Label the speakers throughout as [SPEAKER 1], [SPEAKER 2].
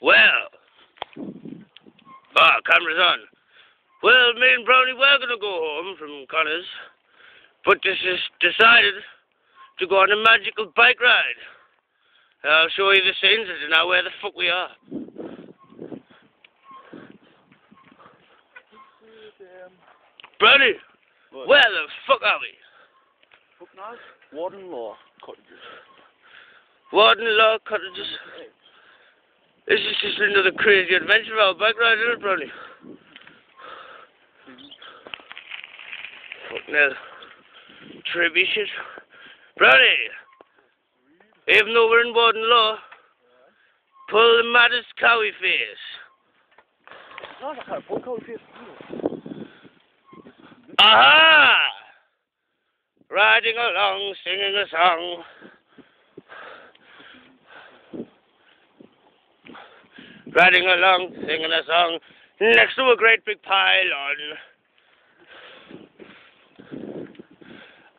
[SPEAKER 1] Well, camera's on. Well, me and Brownie were going to go home from Connors, but this is decided to go on a magical bike ride. I'll show you the scenes and now where the fuck we are. Brownie, where the fuck are we?
[SPEAKER 2] Fuck knows. Warden-Law Cottages.
[SPEAKER 1] Warden-Law Cottages. This is just another crazy adventure of our bike ride, isn't it, Brownie? Fucking hell. Trippy shit. Brownie, even though we're in Warden-Law, pull the maddest cowie face.
[SPEAKER 2] No, I can't pull cowie face.
[SPEAKER 1] Aha! Riding along, singing a song. Riding along, singing a song, next to a great big pylon.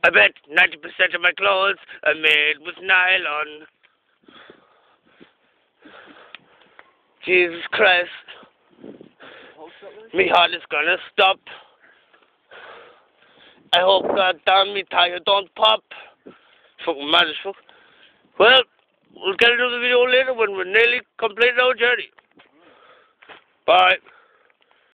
[SPEAKER 1] I bet 90% of my clothes are made with nylon. Jesus Christ. Me heart is gonna stop. I hope goddamn me tire don't pop. Fucking mad as fuck. Well, we'll get another video later when we're nearly completed our journey. Bye.